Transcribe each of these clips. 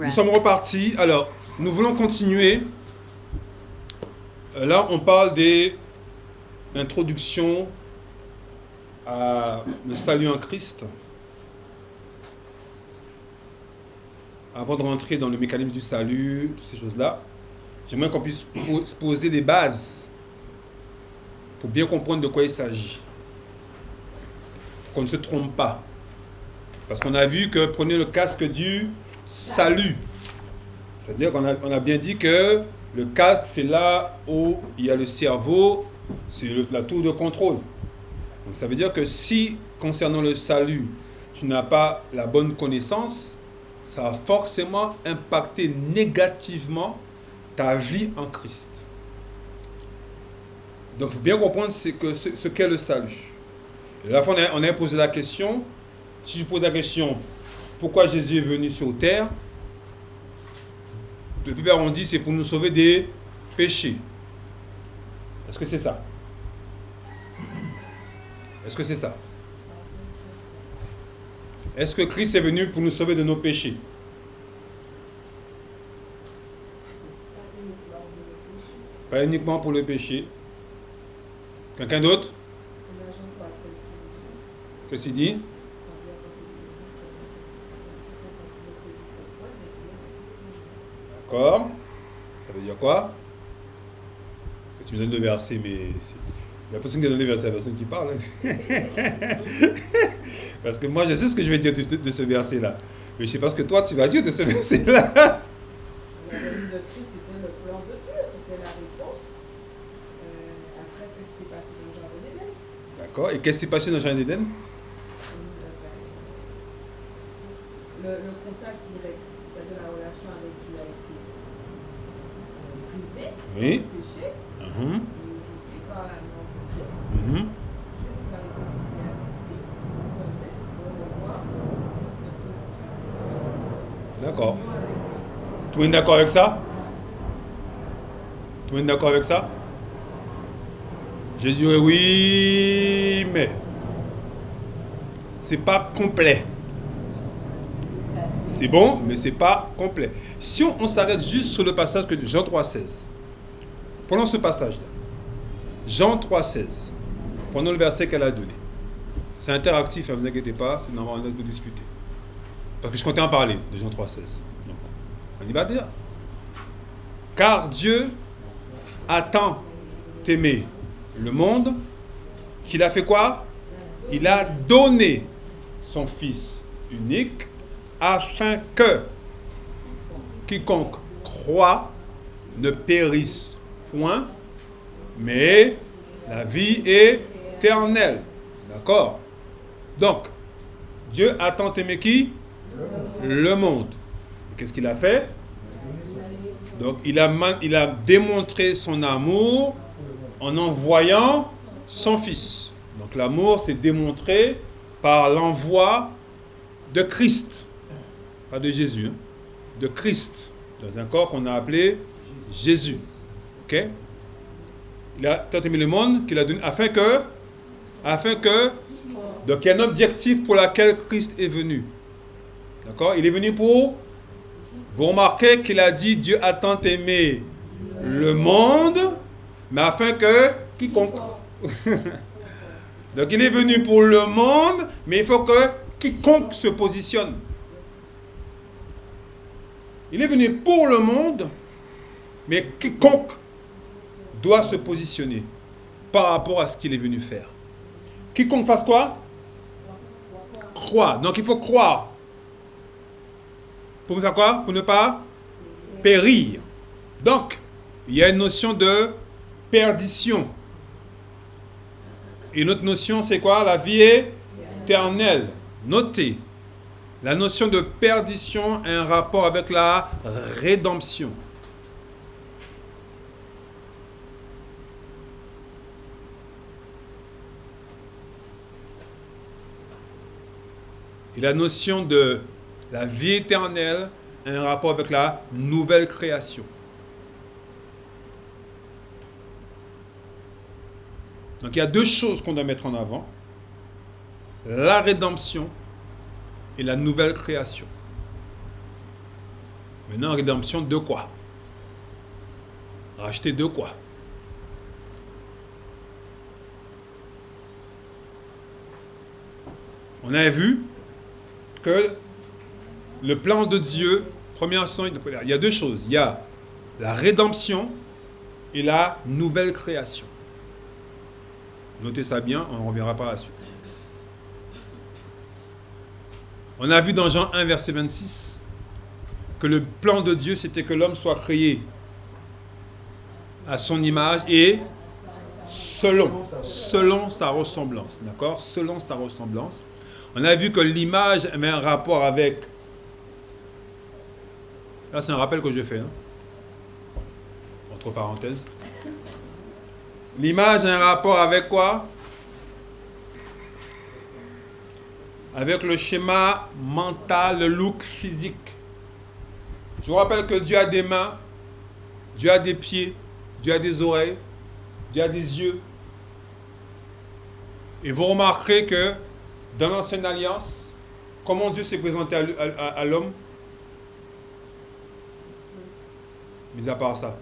Nous sommes repartis. Alors, nous voulons continuer. Là, on parle des introductions à le salut en Christ. Avant de rentrer dans le mécanisme du salut, toutes ces choses-là, j'aimerais qu'on puisse se poser des bases pour bien comprendre de quoi il s'agit. Qu'on ne se trompe pas. Parce qu'on a vu que prenez le casque du salut. C'est-à-dire qu'on a bien dit que le casque, c'est là où il y a le cerveau, c'est la tour de contrôle. Donc ça veut dire que si, concernant le salut, tu n'as pas la bonne connaissance, ça va forcément impacter négativement ta vie en Christ. Donc il faut bien comprendre ce qu'est le salut. Et là, on a posé la question, si je pose la question, pourquoi Jésus est venu sur terre? La plupart ont dit c'est pour nous sauver des péchés. Est-ce que c'est ça? Est-ce que c'est ça? Est-ce que Christ est venu pour nous sauver de nos péchés? Pas uniquement pour le péché. Quelqu'un d'autre? Qu'est-ce qu'il dit? D'accord. Ça veut dire quoi? Que tu me donnes le verset, mais la personne qui donne le verset, c'est la personne qui parle. Parce que moi, je sais ce que je vais dire de ce verset-là. Mais je ne sais pas ce que toi, tu vas dire de ce verset-là. La venue de Christ, c'était le plan de Dieu, c'était la réponse après ce qui s'est passé dans le Jardin d'Éden. D'accord. Et qu'est-ce qui s'est passé dans le Jardin d'Éden? Le contact direct, c'est-à-dire la relation avec Dieu a été brisée, Oui. le péché, et aujourd'hui, par la mort de Christ, Dieu nous a réconciliés avec Christ, nous permet de revoir notre position. D'accord. Tout le monde est d'accord avec ça? Tout le monde est d'accord avec ça? Je dirais oui, mais c'est pas complet. C'est bon, mais c'est pas complet. Si on s'arrête juste sur le passage de Jean 3,16, prenons ce passage-là. Jean 3,16. Prenons le verset qu'elle a donné. C'est interactif, ne vous inquiétez pas, c'est normal de discuter. Parce que je comptais en parler de Jean 3,16. Donc, on y va dire. Car Dieu a tant aimé le monde qu'il a fait quoi? Il a donné son Fils unique afin que quiconque croit ne périsse point, mais la vie éternelle. D'accord? Donc, Dieu a tant aimé qui? Le monde. Qu'est-ce qu'il a fait? Donc, il a démontré son amour en envoyant son Fils. Donc, l'amour s'est démontré par l'envoi de Christ. Pas de Jésus, hein? De Christ. Dans un corps qu'on a appelé Jésus. Ok? Il a tant aimé le monde qu'il a donné afin que donc il y a un objectif pour lequel Christ est venu. D'accord? Il est venu pour... Vous remarquez qu'il a dit Dieu a tant aimé le monde, mais afin que quiconque. Donc il est venu pour le monde, mais il faut que quiconque se positionne. Il est venu pour le monde, mais quiconque doit se positionner par rapport à ce qu'il est venu faire. Quiconque fasse quoi? Croire. Donc il faut croire. Pour faire quoi? Pour ne pas périr. Donc, il y a une notion de perdition. Et une autre notion, c'est quoi? La vie éternelle. Notez, la notion de perdition a un rapport avec la rédemption. Et la notion de la vie éternelle a un rapport avec la nouvelle création. Donc il y a deux choses qu'on doit mettre en avant. La rédemption et la nouvelle création. Maintenant, rédemption de quoi? Racheter de quoi? On a vu que le plan de Dieu, première chose, il y a deux choses. Il y a la rédemption et la nouvelle création. Notez ça bien, on reviendra par la suite. On a vu dans Jean 1, verset 26, que le plan de Dieu, c'était que l'homme soit créé à son image et selon sa ressemblance. D'accord? Selon sa ressemblance. On a vu que l'image avait un rapport avec... Là, c'est un rappel que je fais. Hein? Entre parenthèses. L'image a un rapport avec quoi? Avec le schéma mental, le look physique. Je vous rappelle que Dieu a des mains, Dieu a des pieds, Dieu a des oreilles, Dieu a des yeux. Et vous remarquerez que dans l'Ancienne Alliance, comment Dieu s'est présenté à l'homme? Mis à part ça.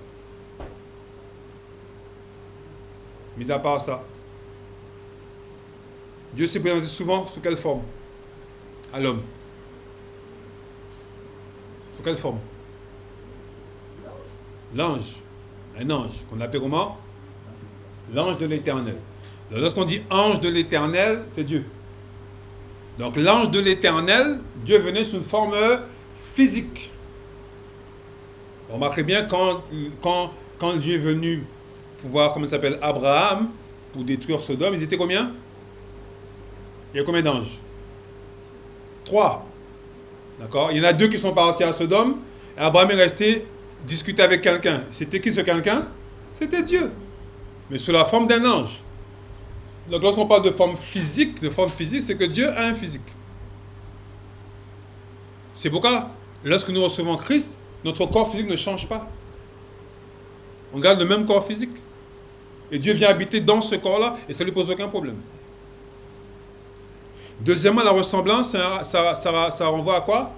Mis à part ça. Dieu s'est présenté souvent sous quelle forme? À l'homme. Sous quelle forme? L'ange. Un ange. Qu'on appelle comment? L'ange de l'Éternel. Lorsqu'on dit ange de l'Éternel, c'est Dieu. Donc l'ange de l'Éternel, Dieu venait sous une forme physique. Remarquez bien, quand Dieu est venu pour voir comment il s'appelle Abraham, pour détruire Sodome, ils étaient combien? Il y a combien d'anges? 3. D'accord? Il y en a 2 qui sont partis à Sodome, et Abraham est resté discuter avec quelqu'un. C'était qui ce quelqu'un? C'était Dieu. Mais sous la forme d'un ange. Donc lorsqu'on parle de forme physique, c'est que Dieu a un physique. C'est pourquoi, lorsque nous recevons Christ, notre corps physique ne change pas. On garde le même corps physique. Et Dieu vient habiter dans ce corps-là, et ça ne lui pose aucun problème. Deuxièmement, la ressemblance, ça renvoie à quoi?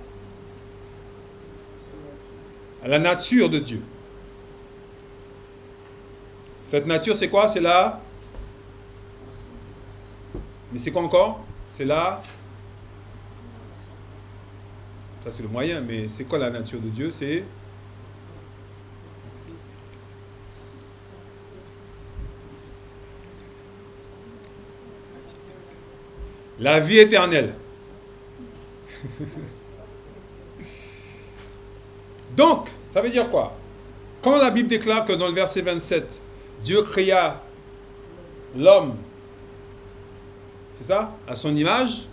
À la nature de Dieu. Cette nature, c'est quoi? C'est là. Mais c'est quoi encore? C'est là. Ça, c'est le moyen, mais c'est quoi la nature de Dieu? C'est la vie éternelle. Donc, ça veut dire quoi? Quand la Bible déclare que dans le verset 27, Dieu créa l'homme, c'est ça? À son image,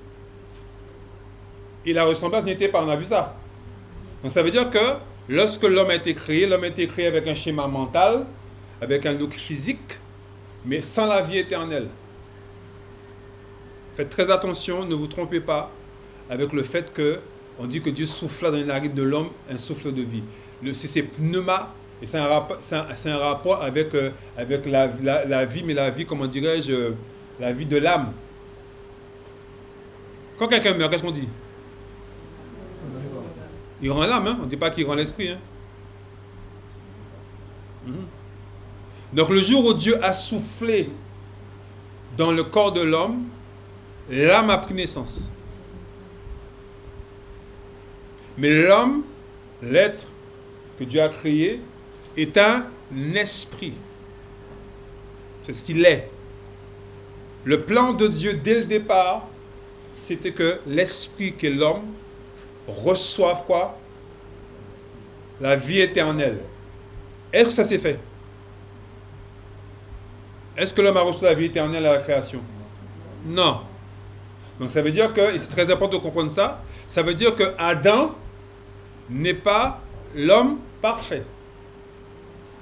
et la ressemblance n'était pas, on a vu ça. Donc ça veut dire que lorsque l'homme a été créé avec un schéma mental, avec un look physique, mais sans la vie éternelle. Faites très attention, ne vous trompez pas avec le fait que on dit que Dieu souffla dans les narines de l'homme un souffle de vie. C'est pneuma, et c'est un rapport avec la vie, mais la vie, comment dirais-je, la vie de l'âme. Quand quelqu'un meurt, qu'est-ce qu'on dit? Il rend l'âme, hein? On ne dit pas qu'il rend l'esprit. Hein? Donc le jour où Dieu a soufflé dans le corps de l'homme, l'âme a pris naissance. Mais l'homme, l'être que Dieu a créé, est un esprit. C'est ce qu'il est. Le plan de Dieu dès le départ, c'était que l'esprit qu'est l'homme reçoive quoi? La vie éternelle. Est-ce que ça s'est fait? Est-ce que l'homme a reçu la vie éternelle à la création? Non. Donc ça veut dire que, et c'est très important de comprendre ça, ça veut dire que Adam n'est pas l'homme parfait.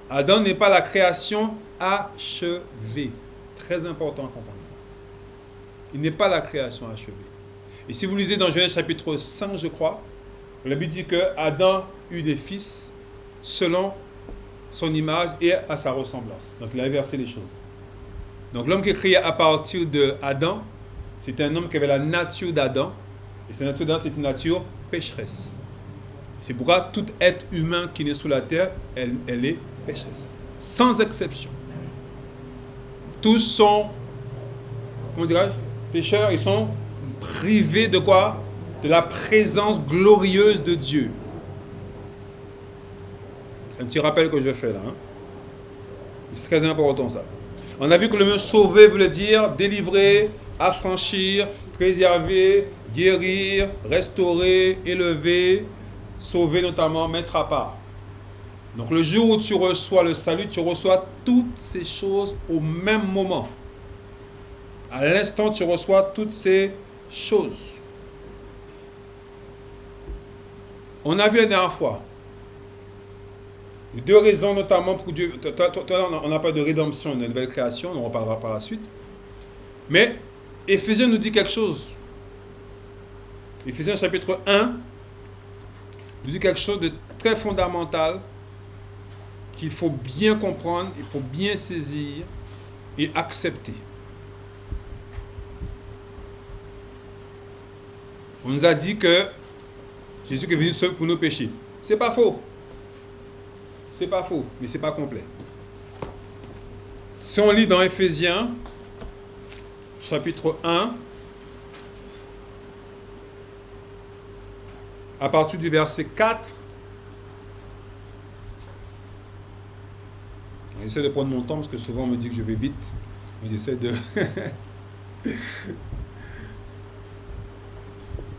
Adam n'est pas la création achevée. Très important à comprendre ça. Il n'est pas la création achevée. Et si vous lisez dans Genèse chapitre 5, je crois, la Bible dit que Adam eut des fils selon son image et à sa ressemblance. Donc il a inversé les choses. Donc l'homme qui est créé à partir d'Adam, c'est un homme qui avait la nature d'Adam. Et cette nature d'Adam, c'est une nature pécheresse. C'est pourquoi tout être humain qui naît sur la terre, elle est pécheresse. Sans exception. Tous sont, comment dirais-je, pécheurs, ils sont privés de quoi? De la présence glorieuse de Dieu. C'est un petit rappel que je fais là. Hein? C'est très important ça. On a vu que le mot sauver voulait dire délivrer, affranchir, préserver, guérir, restaurer, élever, sauver notamment, mettre à part. Donc le jour où tu reçois le salut, tu reçois toutes ces choses au même moment. À l'instant, tu reçois toutes ces choses. On a vu la dernière fois. Deux raisons notamment pour Dieu. On n'a pas de rédemption, de nouvelle création, on en reparlera par la suite. Mais Éphésiens nous dit quelque chose. Éphésiens chapitre 1 nous dit quelque chose de très fondamental qu'il faut bien comprendre, il faut bien saisir et accepter. On nous a dit que Jésus est venu seul pour nos péchés. C'est pas faux. C'est pas faux, mais c'est pas complet. Si on lit dans Éphésiens, chapitre 1, à partir du verset 4, j'essaie de prendre mon temps parce que souvent on me dit que je vais vite, mais j'essaie de...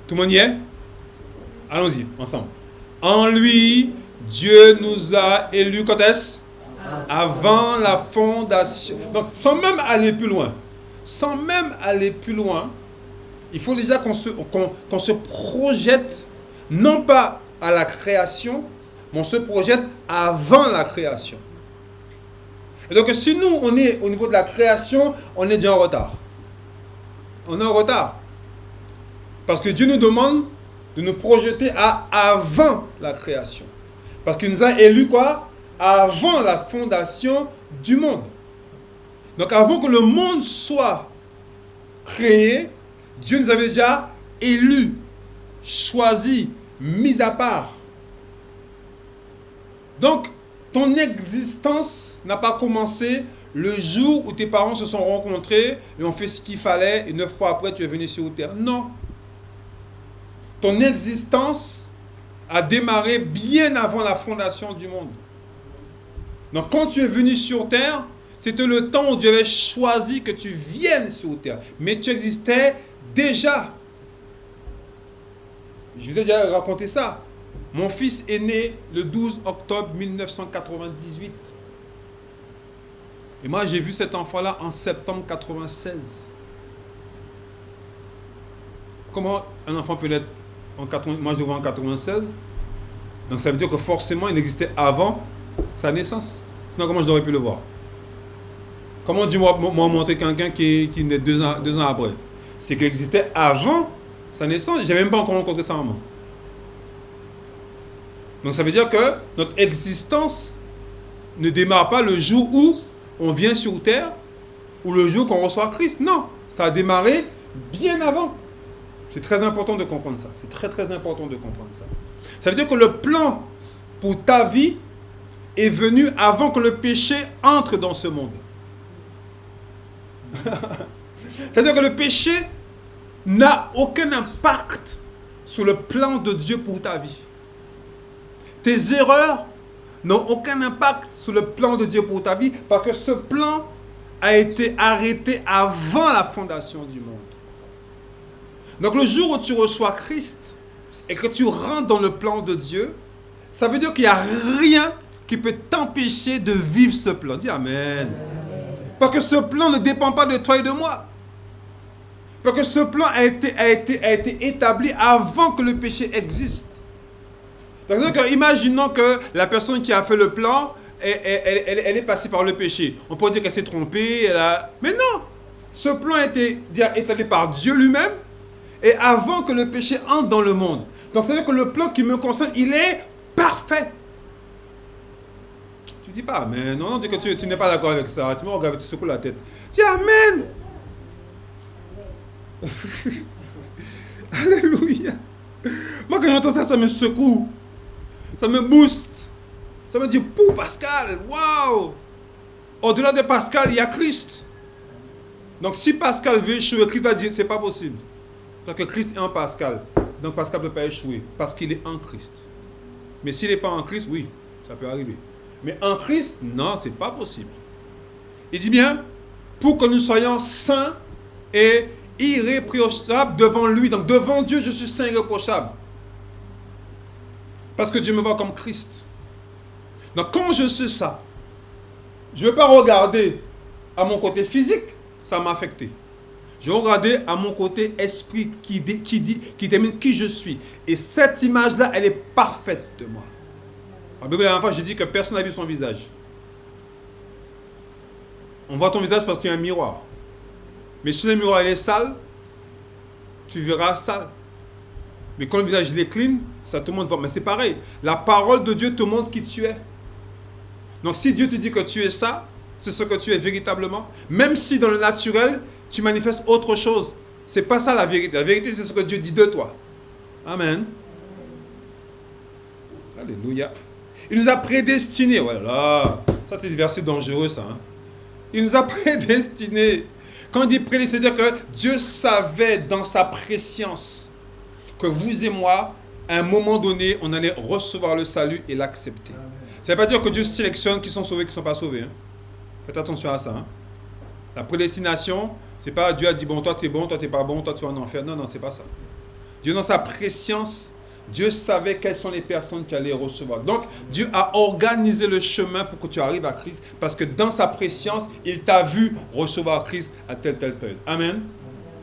Tout le monde y est? Allons-y, ensemble. En lui, Dieu nous a élus, quand est-ce? Avant la fondation. Donc, sans même aller plus loin, il faut déjà qu'on se projette, non pas à la création, mais on se projette avant la création. Et donc, si nous, on est au niveau de la création, on est déjà en retard. On est en retard. Parce que Dieu nous demande de nous projeter à avant la création. Parce qu'il nous a élus quoi? Avant la fondation du monde. Donc avant que le monde soit créé, Dieu nous avait déjà élus, choisis, mis à part. Donc ton existence n'a pas commencé le jour où tes parents se sont rencontrés et ont fait ce qu'il fallait et 9 mois après tu es venu sur terre. Non. Ton existence a démarré bien avant la fondation du monde. Donc quand tu es venu sur terre, c'était le temps où Dieu avait choisi que tu viennes sur terre. Mais tu existais déjà. Je vous ai déjà raconté ça. Mon fils est né le 12 octobre 1998. Et moi, j'ai vu cet enfant-là en septembre 96. Comment un enfant peut l'être en 80, moi, je le vois en 96. Donc, ça veut dire que forcément, il existait avant sa naissance. Sinon, comment je l'aurais pu le voir? Comment Dieu m'a montré quelqu'un qui naît 2 ans après? C'est qu'il existait avant sa naissance. Je n'avais même pas encore rencontré sa maman. Donc, ça veut dire que notre existence ne démarre pas le jour où on vient sur terre ou le jour qu'on reçoit Christ. Non, ça a démarré bien avant. C'est très important de comprendre ça. C'est très très important de comprendre ça. Ça veut dire que le plan pour ta vie est venu avant que le péché entre dans ce monde. C'est-à-dire que le péché n'a aucun impact sur le plan de Dieu pour ta vie. Tes erreurs n'ont aucun impact sur le plan de Dieu pour ta vie parce que ce plan a été arrêté avant la fondation du monde. Donc le jour où tu reçois Christ et que tu rentres dans le plan de Dieu, ça veut dire qu'il n'y a rien qui peut t'empêcher de vivre ce plan. Dis Amen. Parce que ce plan ne dépend pas de toi et de moi. Parce que ce plan a été établi avant que le péché existe. Donc, imaginons que la personne qui a fait le plan, elle est passée par le péché. On peut dire qu'elle s'est trompée. Mais non! Ce plan a été établi par Dieu lui-même et avant que le péché entre dans le monde. Donc, c'est-à-dire que le plan qui me concerne, il est parfait. Tu dis pas Amen. Non, dis que tu n'es pas d'accord avec ça. Tu me regardes, tu secoues la tête. Dis Amen. Alléluia. Moi, quand j'entends ça, ça me secoue. Ça me booste. Ça me dit, pour Pascal, waouh! Au-delà de Pascal, il y a Christ. Donc si Pascal veut échouer, Christ va dire, c'est pas possible. Parce que Christ est en Pascal. Donc Pascal ne peut pas échouer. Parce qu'il est en Christ. Mais s'il n'est pas en Christ, oui, ça peut arriver. Mais en Christ, non, c'est pas possible. Il dit bien, pour que nous soyons saints et irréprochables devant lui. Donc devant Dieu, je suis saint et irréprochable. Parce que Dieu me voit comme Christ. Donc quand je sais ça, je ne vais pas regarder à mon côté physique, ça m'a affecté. Je vais regarder à mon côté esprit qui détermine qui je suis. Et cette image-là, elle est parfaite de moi. La Bible, la dernière fois, j'ai dit que personne n'a vu son visage. On voit ton visage parce qu'il y a un miroir. Mais si le miroir il est sale, tu verras sale. Mais quand le visage il est clean, ça tout le monde voit. Mais c'est pareil. La parole de Dieu te montre qui tu es. Donc si Dieu te dit que tu es ça, c'est ce que tu es véritablement. Même si dans le naturel, tu manifestes autre chose. C'est pas ça la vérité. La vérité, c'est ce que Dieu dit de toi. Amen. Alléluia. Il nous a prédestinés. Voilà. Ça, c'est des versets dangereux, ça. Hein? Il nous a prédestinés. Quand on dit prédestiné, c'est-à-dire que Dieu savait dans sa préscience que vous et moi, à un moment donné, on allait recevoir le salut et l'accepter. Ça ne veut pas dire que Dieu sélectionne qui sont sauvés et qui ne sont pas sauvés. Hein? Faites attention à ça. Hein? La prédestination, c'est pas Dieu a dit, bon, toi tu es bon, toi tu n'es pas bon, toi tu vas en enfer. Non, non, c'est pas ça. Dieu, dans sa préscience, Dieu savait quelles sont les personnes qui allaient recevoir. Donc, Dieu a organisé le chemin pour que tu arrives à Christ, parce que dans sa préscience, il t'a vu recevoir Christ à telle période. Amen.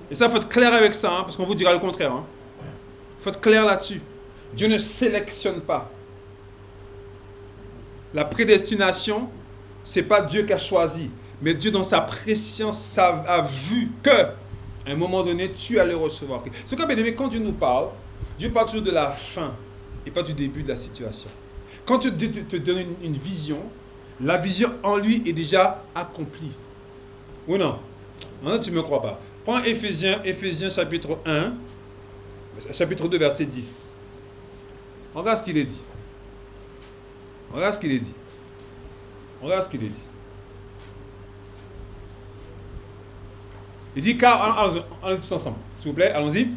Et ça, il faut être clair avec ça, hein, parce qu'on vous dira le contraire. Hein. Il faut être clair là-dessus. Dieu ne sélectionne pas. La prédestination, ce n'est pas Dieu qui a choisi, mais Dieu, dans sa préscience, a vu que, à un moment donné, tu allais recevoir Christ. C'est comme, bien aimé, quand Dieu nous parle, Dieu parle toujours de la fin et pas du début de la situation. Quand Dieu te donne une vision, la vision en lui est déjà accomplie. Oui, non? Non, tu ne me crois pas. Prends Éphésiens chapitre 1, chapitre 2, verset 10. Regarde ce qu'il est dit. Regarde ce qu'il est dit. Regarde ce qu'il est dit. Il dit, car, allons tous ensemble, s'il vous plaît, allons-y.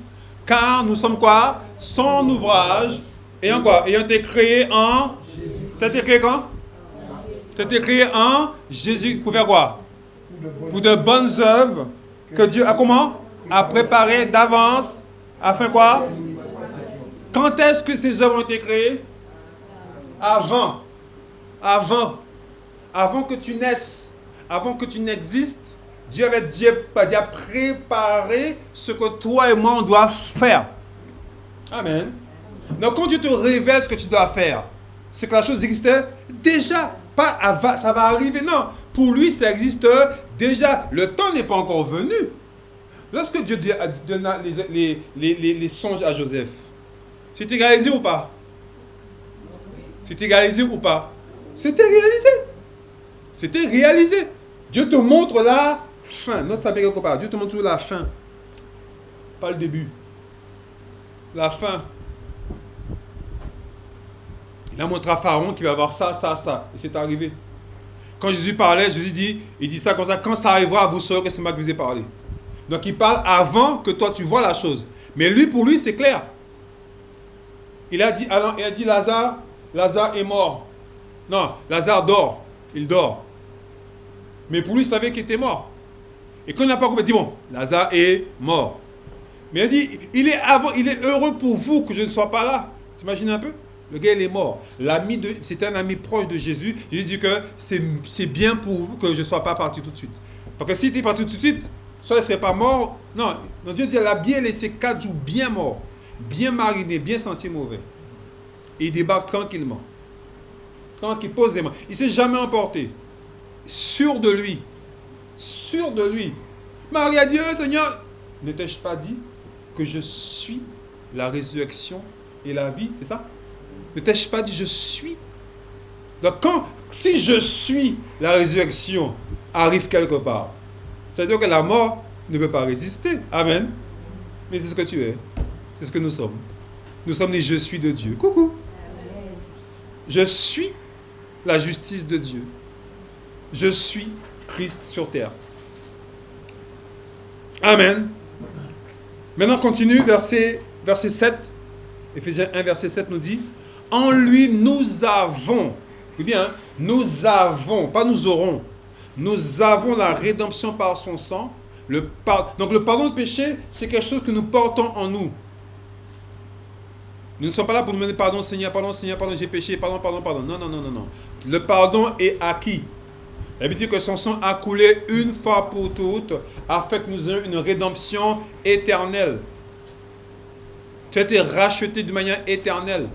Car nous sommes quoi? Son ouvrage, ayant quoi? Ayant été créé en... T'as été créé quand? T'as été créé en Jésus. Pour faire quoi? Pour de bonnes œuvres que Dieu a comment? A préparé d'avance, afin quoi? Quand est-ce que ces œuvres ont été créées? Avant que tu naisses, avant que tu n'existes, Dieu avait déjà préparé ce que toi et moi on doit faire. Amen. Donc quand Dieu te révèle ce que tu dois faire, c'est que la chose existait déjà. Pas ça va arriver, non. Pour lui, ça existe déjà. Le temps n'est pas encore venu. Lorsque Dieu donna les songes à Joseph, c'était réalisé ou pas? C'était réalisé ou pas? C'était réalisé. C'était réalisé. Dieu te montre la fin. Note ça bien quelque part. Dieu te montre toujours la fin. Pas le début. La fin. Il a montré à Pharaon qu'il va avoir ça, ça, ça. Et c'est arrivé. Quand Jésus parlait, Jésus dit, il dit ça comme ça. Quand ça arrivera, vous saurez que c'est moi qui vous ai parlé. Donc il parle avant que toi tu vois la chose. Mais lui, pour lui, c'est clair. Il a dit Lazare est mort. Non, Lazare dort. Il dort. Mais pour lui, il savait qu'il était mort. Et quand il n'a pas compris, il dit, bon, Lazare est mort. Mais il a dit, il est heureux pour vous que je ne sois pas là. T'imagines un peu? Le gars, il est mort. C'était un ami proche de Jésus. Jésus dit que c'est bien pour vous que je ne sois pas parti tout de suite. Parce que s'il était parti tout de suite, soit il ne serait pas mort. Non, donc Dieu dit, elle a bien laissé 4 jours bien mort, bien mariné, bien senti mauvais. Et il débarque tranquillement. Tranquille, posément. Il ne s'est jamais emporté. Sûr de lui. Sûr de lui. Marie a dit, Seigneur, ne t'ai-je pas dit que je suis la résurrection et la vie? C'est ça? Ne t'ai-je pas dit, je suis? Donc, si je suis la résurrection, arrive quelque part, ça veut dire que la mort ne peut pas résister. Amen. Mais c'est ce que tu es. C'est ce que nous sommes. Nous sommes les je suis de Dieu. Coucou. Je suis la justice de Dieu. Je suis Christ sur terre. Amen. Maintenant, continue, verset 7. Éphésiens 1, verset 7 nous dit, en lui, nous avons, eh bien, nous avons, pas nous aurons, nous avons la rédemption par son sang. Donc, le pardon de péché, c'est quelque chose que nous portons en nous. Nous ne sommes pas là pour nous demander pardon, Seigneur, pardon, j'ai péché, pardon. Non. Le pardon est acquis. La Bible dit que son sang a coulé une fois pour toutes, afin que nous ayons une rédemption éternelle. Tu as été racheté de manière éternelle.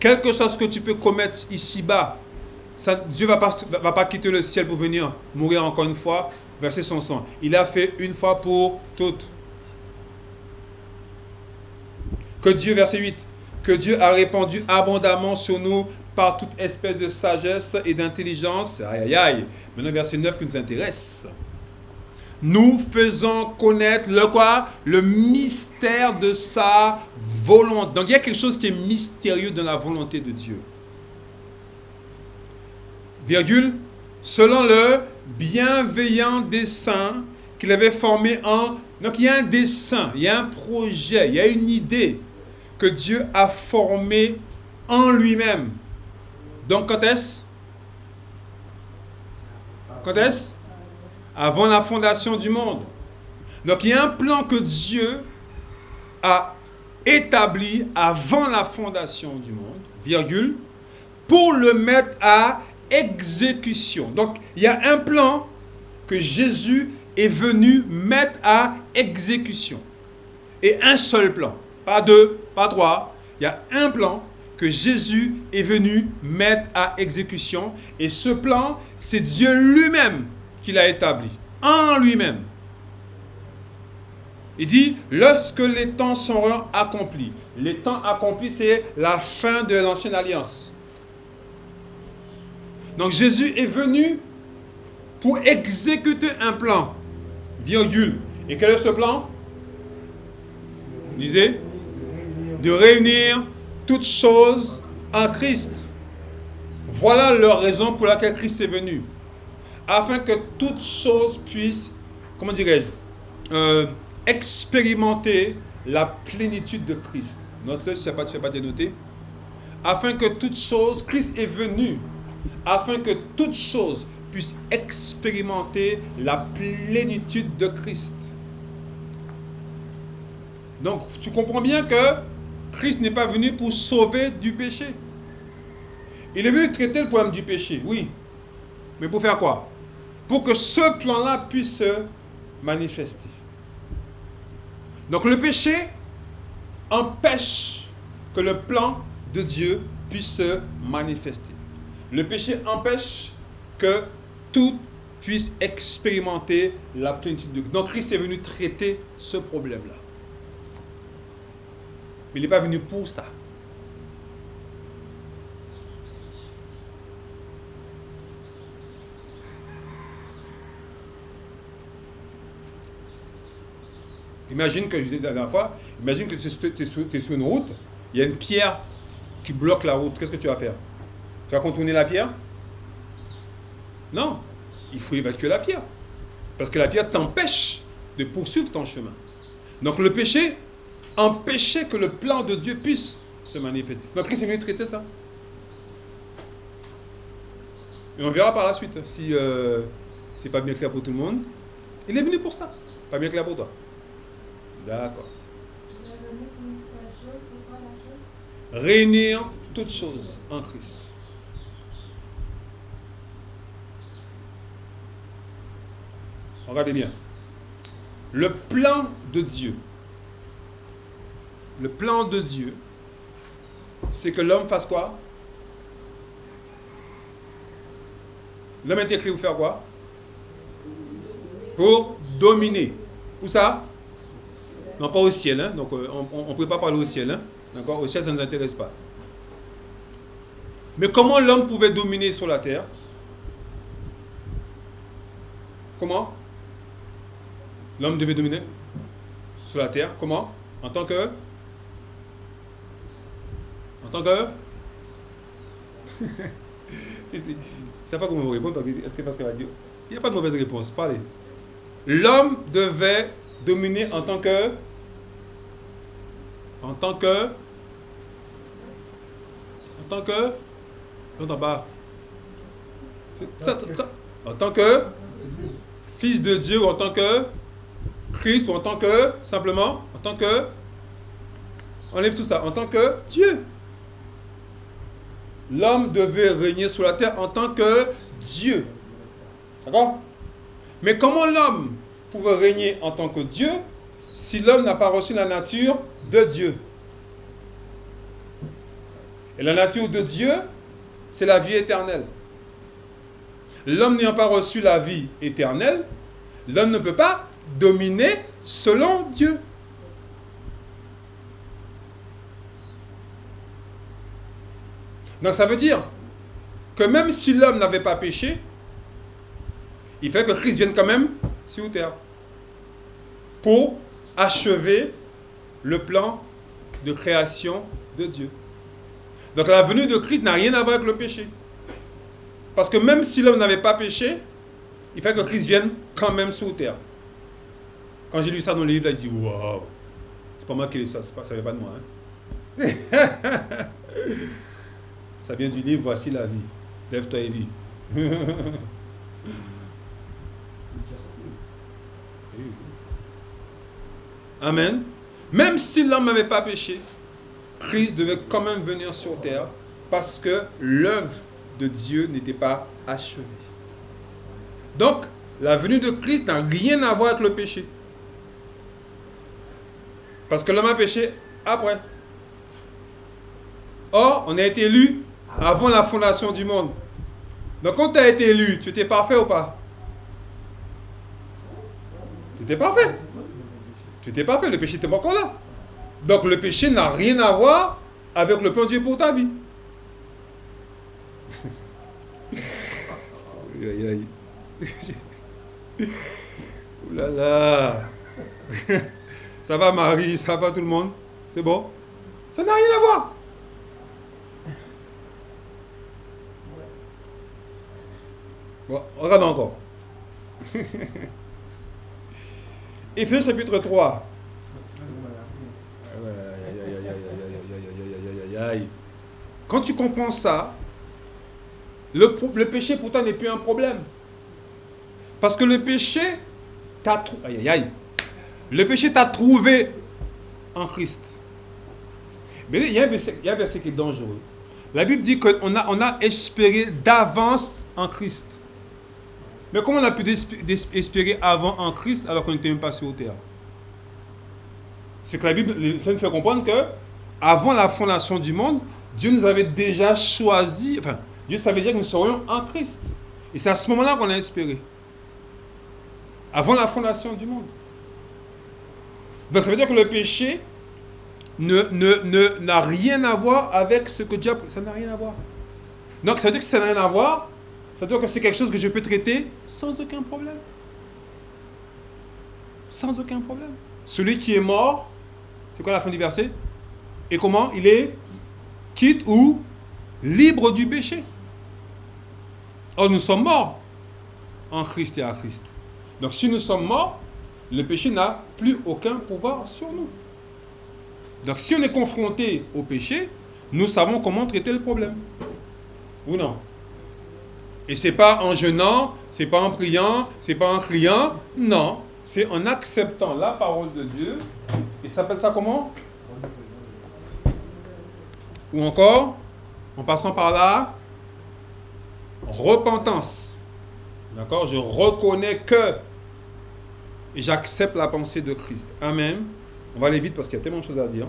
Quel que soit ce que tu peux commettre ici-bas, Dieu ne va pas quitter le ciel pour venir mourir encore une fois, verser son sang. Il a fait une fois pour toutes. Que Dieu, verset 8, que Dieu a répandu abondamment sur nous par toute espèce de sagesse et d'intelligence. Maintenant, verset 9 qui nous intéresse. Nous faisons connaître le quoi? Le mystère de sa volonté. Donc, il y a quelque chose qui est mystérieux dans la volonté de Dieu. Virgule, selon le bienveillant dessein qu'il avait formé en... Donc, il y a un dessein, il y a un projet, il y a une idée que Dieu a formée en lui-même. Donc, quand est-ce? Avant la fondation du monde. Donc, il y a un plan que Dieu a établi avant la fondation du monde, virgule, pour le mettre à exécution. Donc, il y a un plan que Jésus est venu mettre à exécution. Et un seul plan. Pas deux, pas trois. Il y a un plan que Jésus est venu mettre à exécution. Et ce plan, c'est Dieu lui-même qui l'a établi. En lui-même. Il dit, lorsque les temps seront accomplis. Les temps accomplis, c'est la fin de l'ancienne alliance. Donc Jésus est venu pour exécuter un plan. Virgule. Et quel est ce plan? Lisez. De réunir toutes choses en Christ. Voilà leur raison pour laquelle Christ est venu. Afin que toutes choses puissent, comment dirais-je, expérimenter la plénitude de Christ. Notre, si ça ne fait pas dénoter. Afin que toutes choses, Christ est venu, afin que toutes choses puissent expérimenter la plénitude de Christ. Donc, tu comprends bien que Christ n'est pas venu pour sauver du péché. Il est venu traiter le problème du péché, oui. Mais pour faire quoi? Pour que ce plan-là puisse se manifester. Donc le péché empêche que le plan de Dieu puisse se manifester. Le péché empêche que tout puisse expérimenter la plénitude de Dieu. Donc Christ est venu traiter ce problème-là. Mais il n'est pas venu pour ça. Imagine que, je disais la dernière fois, imagine que tu es sur une route, il y a une pierre qui bloque la route. Qu'est-ce que tu vas faire? Tu vas contourner la pierre? Non, il faut évacuer la pierre. Parce que la pierre t'empêche de poursuivre ton chemin. Donc le péché empêchait que le plan de Dieu puisse se manifester. Donc Christ est venu traiter ça. Et on verra par la suite si c'est pas bien clair pour tout le monde. Il est venu pour ça. Pas bien clair pour toi. D'accord. Réunir toutes choses en Christ. Regardez bien. Le plan de Dieu. Le plan de Dieu, c'est que l'homme fasse quoi? L'homme a été créé pour faire quoi? Pour dominer. Où ça? Non, pas au ciel, hein? Donc on ne peut pas parler au ciel, hein? D'accord? Au ciel, ça ne nous intéresse pas. Mais comment l'homme pouvait dominer sur la terre? Comment? L'homme devait dominer sur la terre. Comment? En tant que C'est pas comment vous répondre, est-ce que parce qu'elle va dire, il n'y a pas de mauvaise réponse, parlez. L'homme devait dominer en tant que, j'entends pas. En tant que fils de Dieu, ou en tant que Christ, ou en tant que, simplement, en tant que, enlève tout ça, en tant que Dieu. L'homme devait régner sur la terre en tant que Dieu. D'accord? Mais comment l'homme pouvait régner en tant que Dieu si l'homme n'a pas reçu la nature de Dieu? Et la nature de Dieu, c'est la vie éternelle. L'homme n'ayant pas reçu la vie éternelle, l'homme ne peut pas dominer selon Dieu. Donc ça veut dire que même si l'homme n'avait pas péché, il fait que Christ vienne quand même sur terre pour achever le plan de création de Dieu. Donc la venue de Christ n'a rien à voir avec le péché. Parce que même si l'homme n'avait pas péché, il fait que Christ vienne quand même sur terre. Quand j'ai lu ça dans le livre, là, je dis waouh, c'est pas moi qui ai lu ça, ça vient pas de moi. Hein? Ça vient du livre Voici la vie. Lève-toi et lis. Amen. Même si l'homme n'avait pas péché, Christ devait quand même venir sur terre parce que l'œuvre de Dieu n'était pas achevée. Donc, la venue de Christ n'a rien à voir avec le péché. Parce que l'homme a péché après. Or, on a été élu avant la fondation du monde. Donc, quand tu as été élu, tu étais parfait ou pas? Tu étais parfait. Tu étais parfait, le péché n'était pas encore là. Donc, le péché n'a rien à voir avec le plan de Dieu pour ta vie. Aïe, aïe. Ouh là là. Ça va Marie, ça va tout le monde? C'est bon? Ça n'a rien à voir. Bon, regarde encore. Éphésiens chapitre 3. Quand tu comprends ça, le péché pourtant n'est plus un problème. Parce que le péché t'a Le péché t'a trouvé en Christ. Mais il y a un verset qui est dangereux. La Bible dit qu'on a espéré d'avance en Christ. Mais comment on a pu espérer avant en Christ alors qu'on n'était même pas sur terre? C'est que la Bible ça nous fait comprendre que avant la fondation du monde, Dieu nous avait déjà choisi, enfin, Dieu savait dire que nous serions en Christ. Et c'est à ce moment-là qu'on a espéré. Avant la fondation du monde. Donc ça veut dire que le péché n'a rien à voir avec ce que Dieu a... Ça n'a rien à voir. Donc ça veut dire que ça n'a rien à voir. Ça veut dire que c'est quelque chose que je peux traiter sans aucun problème. Sans aucun problème. Celui qui est mort, c'est quoi la fin du verset? Et comment? Il est quitte ou libre du péché. Or nous sommes morts en Christ et à Christ. Donc si nous sommes morts, le péché n'a plus aucun pouvoir sur nous. Donc si on est confronté au péché, nous savons comment traiter le problème. Ou non? Et c'est pas en jeûnant, c'est pas en priant, c'est pas en criant. Non, c'est en acceptant la parole de Dieu. Et ça s'appelle ça comment? Ou encore, en passant par là, repentance. D'accord? Je reconnais que et j'accepte la pensée de Christ. Amen. On va aller vite parce qu'il y a tellement de choses à dire.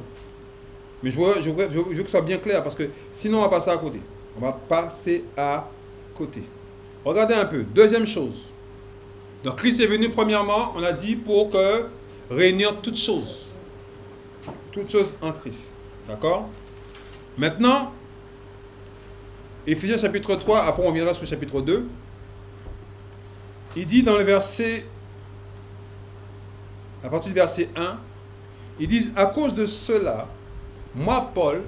Mais je veux que ce soit bien clair parce que sinon on va passer à côté. On va passer à côté. Regardez un peu. Deuxième chose. Donc Christ est venu premièrement, on a dit, pour que réunir toutes choses. Toutes choses en Christ. D'accord? Maintenant, Éphésiens chapitre 3, après on viendra sur le chapitre 2. Il dit dans le verset, à partir du verset 1, ils disent, à cause de cela, moi, Paul,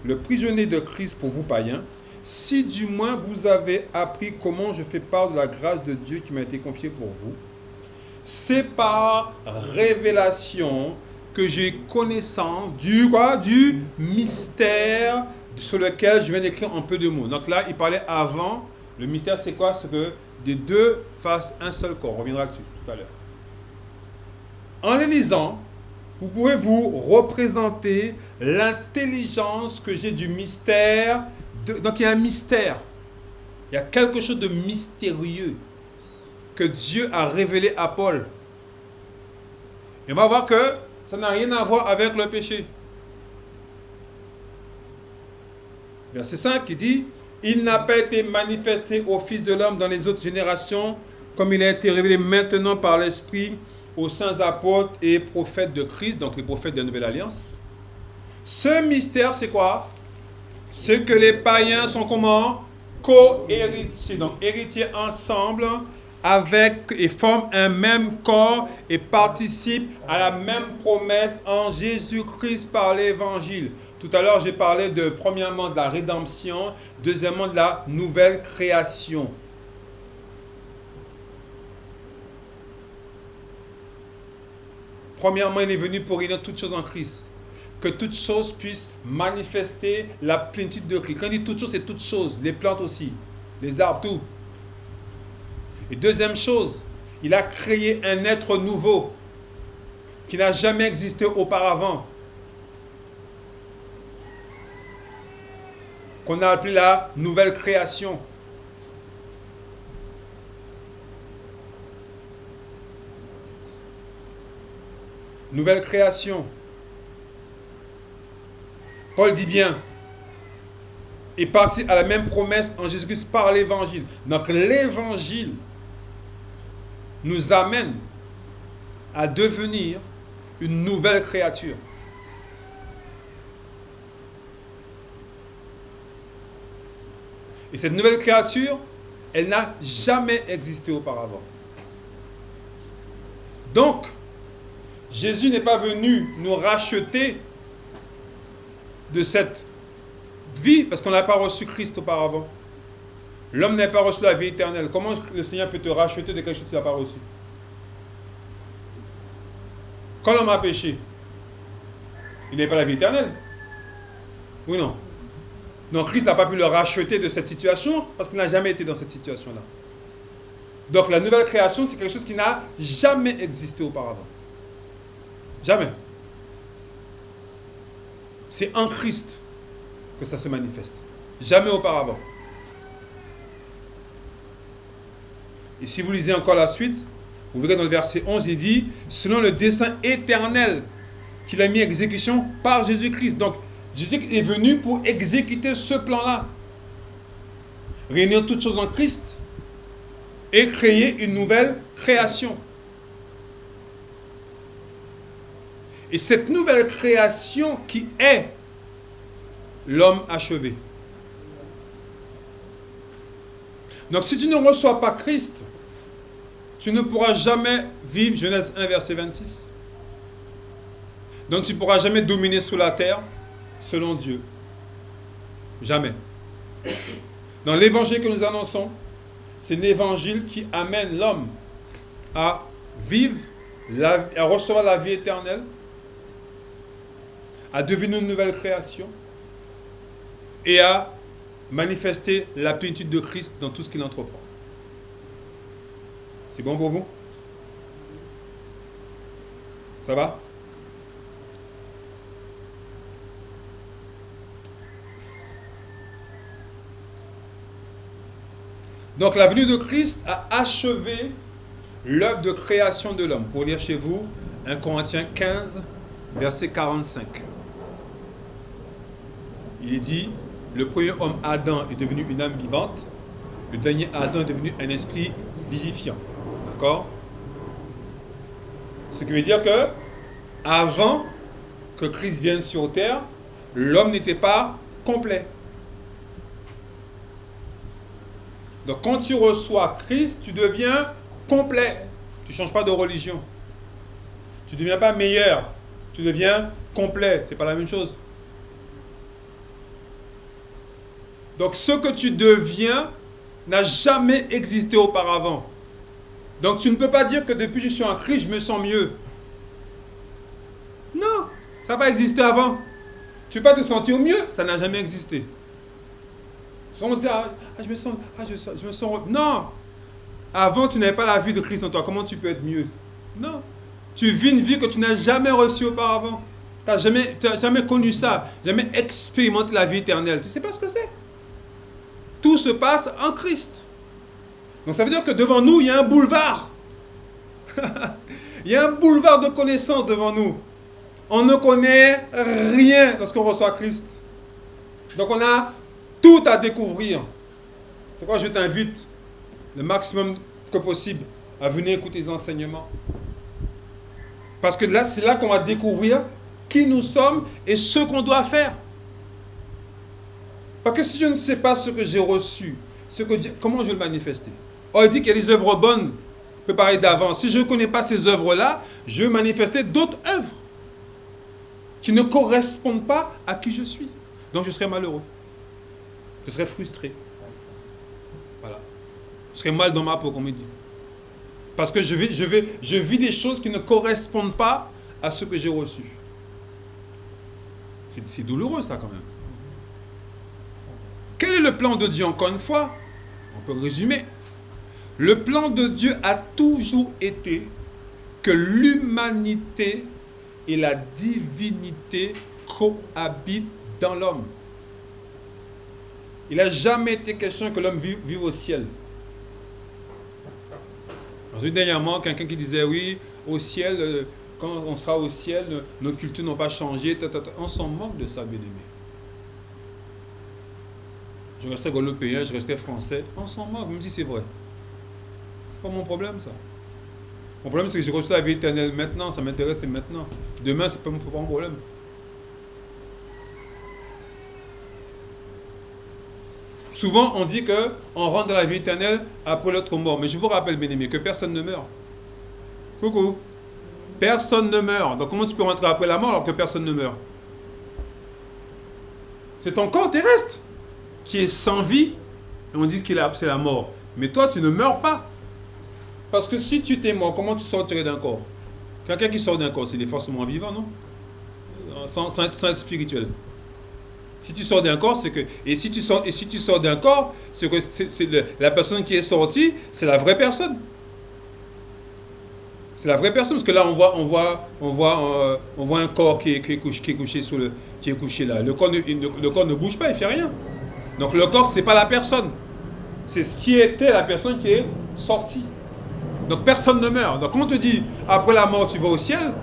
le prisonnier de Christ pour vous païens, si du moins vous avez appris comment je fais part de la grâce de Dieu qui m'a été confiée pour vous, c'est par révélation que j'ai connaissance du mystère sur lequel je viens d'écrire en peu de mots. Donc là, il parlait avant. Le mystère, c'est quoi? C'est que des deux fassent un seul corps. On reviendra dessus tout à l'heure. En les lisant, vous pouvez vous représenter l'intelligence que j'ai du mystère. Donc il y a un mystère. Il y a quelque chose de mystérieux que Dieu a révélé à Paul. Et on va voir que ça n'a rien à voir avec le péché. Verset 5 qui dit: il n'a pas été manifesté au Fils de l'homme dans les autres générations, comme il a été révélé maintenant par l'Esprit aux saints apôtres et prophètes de Christ, donc les prophètes de la Nouvelle Alliance. Ce mystère, c'est quoi? C'est que les païens sont comment? Co-héritiers, donc héritiers ensemble avec et forment un même corps et participent à la même promesse en Jésus-Christ par l'Évangile. Tout à l'heure, j'ai parlé premièrement de la rédemption, deuxièmement de la nouvelle création. Premièrement, il est venu pour réunir toutes choses en Christ. Que toutes choses puissent manifester la plénitude de Christ. Quand il dit toutes choses, c'est toutes choses. Les plantes aussi, les arbres, tout. Et deuxième chose, il a créé un être nouveau qui n'a jamais existé auparavant, qu'on a appelé la nouvelle création. Nouvelle création. Paul dit bien, est parti à la même promesse en Jésus-Christ par l'Évangile. Donc l'Évangile nous amène à devenir une nouvelle créature. Et cette nouvelle créature, elle n'a jamais existé auparavant. Donc, Jésus n'est pas venu nous racheter de cette vie, parce qu'on n'a pas reçu Christ auparavant. L'homme n'a pas reçu la vie éternelle. Comment le Seigneur peut te racheter de quelque chose que tu n'as pas reçu? Quand l'homme a péché, il n'avait pas la vie éternelle. Oui, non? Donc Christ n'a pas pu le racheter de cette situation parce qu'il n'a jamais été dans cette situation-là. Donc la nouvelle création, c'est quelque chose qui n'a jamais existé auparavant. Jamais. C'est en Christ que ça se manifeste. Jamais auparavant. Et si vous lisez encore la suite, vous verrez dans le verset 11, il dit, selon le dessein éternel qu'il a mis en exécution par Jésus-Christ. Donc, Jésus est venu pour exécuter ce plan-là. Réunir toutes choses en Christ et créer une nouvelle création. Et cette nouvelle création qui est l'homme achevé. Donc si tu ne reçois pas Christ, tu ne pourras jamais vivre, Genèse 1, verset 26. Donc tu ne pourras jamais dominer sur la terre selon Dieu. Jamais. Dans l'évangile que nous annonçons, c'est l'évangile qui amène l'homme à vivre, à recevoir la vie éternelle, à devenir une nouvelle création et à manifester la plénitude de Christ dans tout ce qu'il entreprend. C'est bon pour vous? Ça va? Donc la venue de Christ a achevé l'œuvre de création de l'homme. Pour lire chez vous, 1 Corinthiens 15, verset 45. Il est dit, le premier homme Adam est devenu une âme vivante, le dernier Adam est devenu un esprit vivifiant. D'accord? Ce qui veut dire que, avant que Christ vienne sur terre, l'homme n'était pas complet. Donc quand tu reçois Christ, tu deviens complet. Tu ne changes pas de religion. Tu ne deviens pas meilleur. Tu deviens complet. Ce n'est pas la même chose. Donc ce que tu deviens n'a jamais existé auparavant. Donc tu ne peux pas dire que depuis que je suis en Christ, je me sens mieux. Non, ça n'a pas existé avant. Tu ne peux pas te sentir mieux, ça n'a jamais existé. On dit, je me sens... Non. Avant, tu n'avais pas la vie de Christ en toi. Comment tu peux être mieux? Non. Tu vis une vie que tu n'as jamais reçue auparavant. Tu n'as jamais connu ça. Jamais expérimenté la vie éternelle. Tu ne sais pas ce que c'est. Tout se passe en Christ. Donc ça veut dire que devant nous, il y a un boulevard. Il y a un boulevard de connaissances devant nous. On ne connaît rien lorsqu'on reçoit Christ. Donc on a tout à découvrir. C'est pourquoi je t'invite le maximum que possible à venir écouter les enseignements. Parce que là, c'est là qu'on va découvrir qui nous sommes et ce qu'on doit faire. Parce que si je ne sais pas ce que j'ai reçu, comment je vais le manifester? Oh, il dit qu'il y a des œuvres bonnes. Je peux parler d'avance. Si je ne connais pas ces œuvres-là, je vais manifester d'autres œuvres qui ne correspondent pas à qui je suis. Donc je serai malheureux. Je serai frustré. Voilà. Je serai mal dans ma peau, comme il dit. Parce que je vis des choses qui ne correspondent pas à ce que j'ai reçu. C'est douloureux, ça, quand même. Quel est le plan de Dieu, encore une fois? On peut résumer. Le plan de Dieu a toujours été que l'humanité et la divinité cohabitent dans l'homme. Il n'a jamais été question que l'homme vive au ciel. Dernièrement, quelqu'un qui disait, oui, au ciel, quand on sera au ciel, nos cultures n'ont pas changé. On s'en moque de ça, bien-aimé. Je resterai guadeloupéen, je resterai français. On s'en moque, même si c'est vrai. C'est pas mon problème, ça. Mon problème, c'est que j'ai reçu la vie éternelle maintenant. Ça m'intéresse, c'est maintenant. Demain, c'est pas mon problème. Souvent, on dit qu'on rentre dans la vie éternelle après l'autre mort. Mais je vous rappelle, bien-aimés, que personne ne meurt. Coucou. Personne ne meurt. Donc, comment tu peux rentrer après la mort alors que personne ne meurt? C'est ton corps terrestre qui est sans vie. Et on dit que c'est la mort. Mais toi, tu ne meurs pas. Parce que si tu t'es mort, comment tu sortirais d'un corps? Quelqu'un qui sort d'un corps, c'est forcément vivant, non? Sans être spirituel. Si tu sors d'un corps, c'est que... Et si tu sors d'un corps, c'est que la personne qui est sortie, c'est la vraie personne. C'est la vraie personne. Parce que là, on voit un corps qui est couché là. Le corps ne bouge pas, il ne fait rien. Donc le corps, ce n'est pas la personne. C'est ce qui était la personne qui est sortie. Donc personne ne meurt. Donc quand on te dit, après la mort, tu vas au ciel,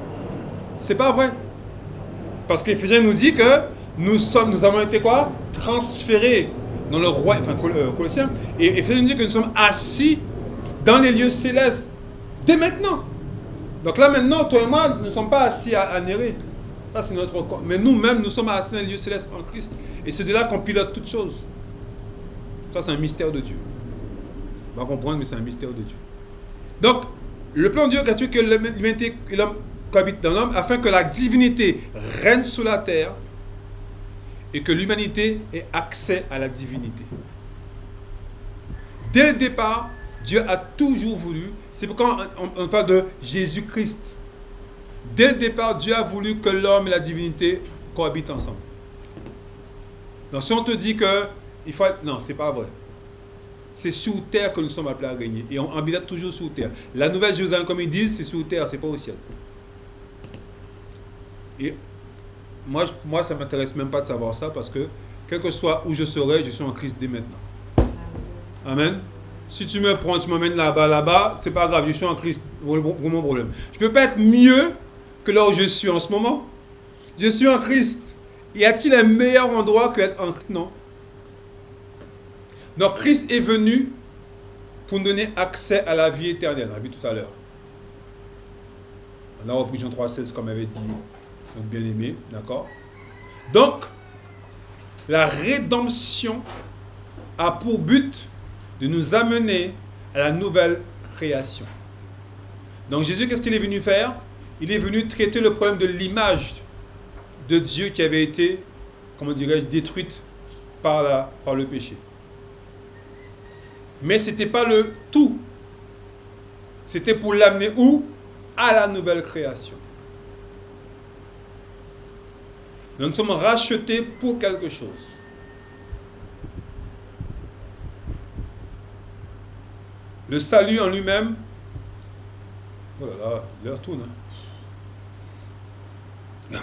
c'est pas vrai. Parce qu'Éphésiens nous dit que nous avons été quoi? Transférés dans le roi, enfin Colossiens. Et Éphésiens nous dit que nous sommes assis dans les lieux célestes dès maintenant. Donc là maintenant, toi et moi, nous ne sommes pas assis à Néré. Ça c'est notre corps. Mais nous-mêmes, nous sommes assis dans les lieux célestes en Christ. Et c'est de là qu'on pilote toutes choses. Ça c'est un mystère de Dieu. On va comprendre, mais c'est un mystère de Dieu. Donc, le plan de Dieu a tué que l'humanité et l'homme cohabitent dans l'homme afin que la divinité règne sur la terre et que l'humanité ait accès à la divinité. Dès le départ, Dieu a toujours voulu, c'est pourquoi on parle de Jésus-Christ. Dès le départ, Dieu a voulu que l'homme et la divinité cohabitent ensemble. Donc si on te dit que il faut... Non, c'est pas vrai. C'est sur terre que nous sommes appelés à régner. Et on habite toujours sur terre. La nouvelle Jérusalem, comme ils disent, c'est sur terre, c'est pas au ciel. Et moi ça ne m'intéresse même pas de savoir ça parce que, quel que soit où je serai, je suis en Christ dès maintenant. Amen. Si tu me prends, tu m'emmènes là-bas, c'est pas grave, je suis en Christ. Pour mon problème. Je ne peux pas être mieux que là où je suis en ce moment. Je suis en Christ. Y a-t-il un meilleur endroit que être en Christ? Non. Donc Christ est venu pour nous donner accès à la vie éternelle. On l'a vu tout à l'heure. On a repris Jean 3,16 comme avait dit notre bien-aimé. D'accord? Donc, la rédemption a pour but de nous amener à la nouvelle création. Donc Jésus, qu'est-ce qu'il est venu faire? Il est venu traiter le problème de l'image de Dieu qui avait été, comment dirais-je, détruite par le péché. Mais ce n'était pas le tout. C'était pour l'amener où? À la nouvelle création. Nous sommes rachetés pour quelque chose. Le salut en lui-même, oh là là, l'heure tourne. Oh là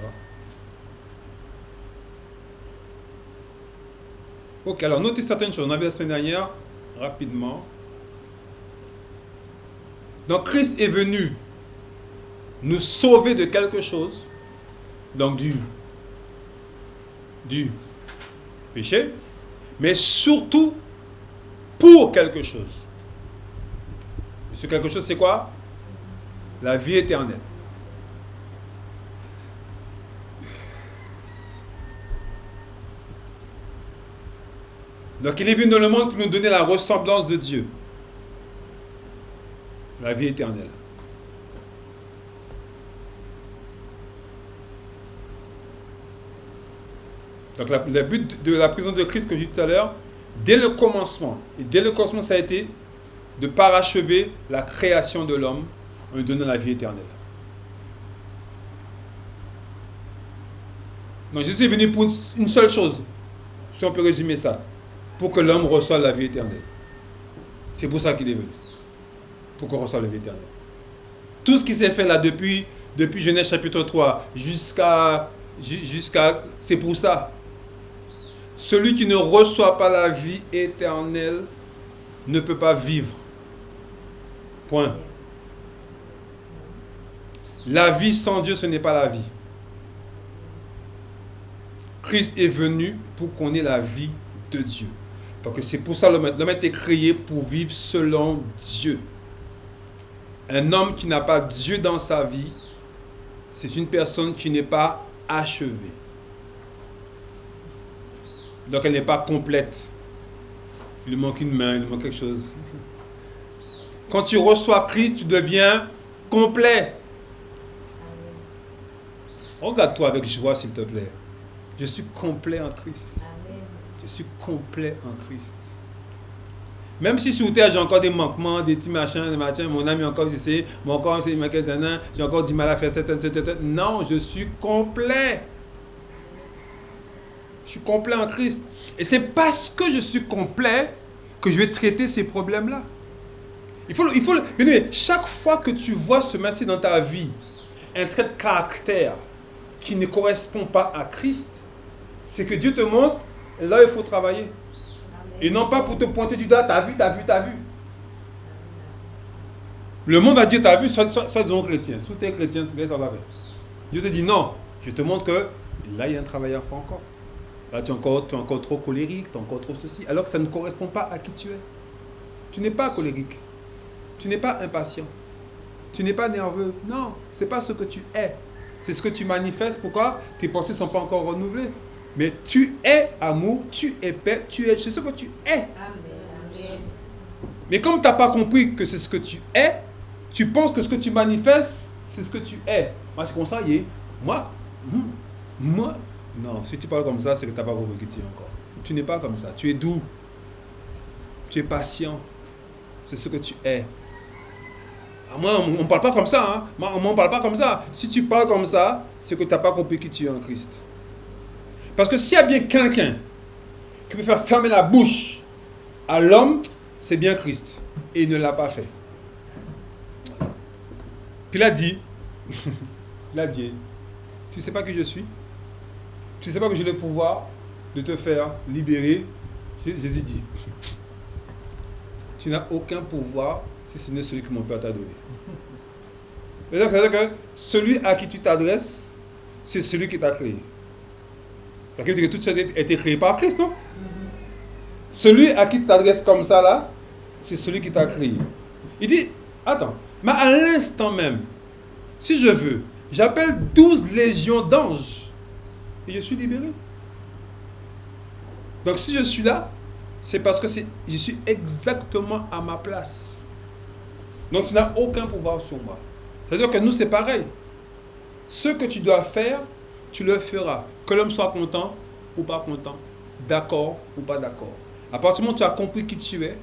là. Ok, alors notez certaines choses. On a vu la semaine dernière, rapidement. Donc Christ est venu nous sauver de quelque chose, donc du péché, mais surtout pour quelque chose. Et ce quelque chose, c'est quoi? La vie éternelle. Donc il est venu dans le monde pour nous donner la ressemblance de Dieu. La vie éternelle. Donc le but de la prison de Christ que j'ai dit tout à l'heure, dès le commencement, ça a été de parachever la création de l'homme en lui donnant la vie éternelle. Donc Jésus est venu pour une seule chose, si on peut résumer ça, pour que l'homme reçoive la vie éternelle. C'est pour ça qu'il est venu, pour qu'on reçoive la vie éternelle. Tout ce qui s'est fait là depuis Genèse chapitre 3 jusqu'à c'est pour ça. Celui qui ne reçoit pas la vie éternelle ne peut pas vivre. Point. La vie sans Dieu, ce n'est pas la vie. Christ est venu pour qu'on ait la vie de Dieu. Donc c'est pour ça que l'homme a été créé pour vivre selon Dieu. Un homme qui n'a pas Dieu dans sa vie, c'est une personne qui n'est pas achevée. Donc elle n'est pas complète. Il lui manque une main, il lui manque quelque chose. Quand tu reçois Christ, tu deviens complet. Regarde-toi avec joie, s'il te plaît. Je suis complet en Christ. Je suis complet en Christ. Même si sur terre j'ai encore des manquements, des petits machins, mon ami encore, j'ai encore du mal à faire ça. Non, je suis complet. Je suis complet en Christ. Et c'est parce que je suis complet que je vais traiter ces problèmes-là. Chaque fois que tu vois se masser dans ta vie un trait de caractère qui ne correspond pas à Christ, c'est que Dieu te montre, là il faut travailler. Et non pas pour te pointer du doigt, t'as vu. Le monde va dire, t'as vu, soit disons chrétien. Sous tes chrétiens, ça va faire. Dieu te dit, non, je te montre que là il y a un travail à faire encore. Là tu es encore trop colérique, tu es encore trop ceci, alors que ça ne correspond pas à qui tu es. Tu n'es pas colérique. Tu n'es pas impatient. Tu n'es pas nerveux. Non, ce n'est pas ce que tu es. C'est ce que tu manifestes. Pourquoi? Tes pensées ne sont pas encore renouvelées. Mais tu es amour, tu es paix, c'est ce que tu es. Amen. Mais comme tu n'as pas compris que c'est ce que tu es, tu penses que ce que tu manifestes, c'est ce que tu es. Moi, c'est comme ça, moi, non, si tu parles comme ça, c'est que tu n'as pas compris qui tu es encore. Tu n'es pas comme ça. Tu es doux. Tu es patient. C'est ce que tu es. Moi, on ne parle pas comme ça. Hein. Moi, on ne parle pas comme ça. Si tu parles comme ça, c'est que tu n'as pas compris qui tu es en Christ. Parce que s'il y a bien quelqu'un qui peut faire fermer la bouche à l'homme, c'est bien Christ. Et il ne l'a pas fait. Puis il a dit, tu ne sais pas qui je suis? Tu ne sais pas que j'ai le pouvoir de te faire libérer? Jésus dit, tu n'as aucun pouvoir si ce n'est celui que mon Père t'a donné. C'est-à-dire que celui à qui tu t'adresses, c'est celui qui t'a créé. Parce que tout ça a été créé par Christ, non? Celui à qui tu t'adresses comme ça, là, c'est celui qui t'a créé. Il dit, attends, mais à l'instant même, si je veux, j'appelle 12 légions d'anges et je suis libéré. Donc si je suis là, c'est parce que je suis exactement à ma place. Donc tu n'as aucun pouvoir sur moi. C'est-à-dire que nous, c'est pareil. Ce que tu dois faire tu le feras. Que l'homme soit content ou pas content, d'accord ou pas d'accord. À partir du moment où tu as compris qui tu es,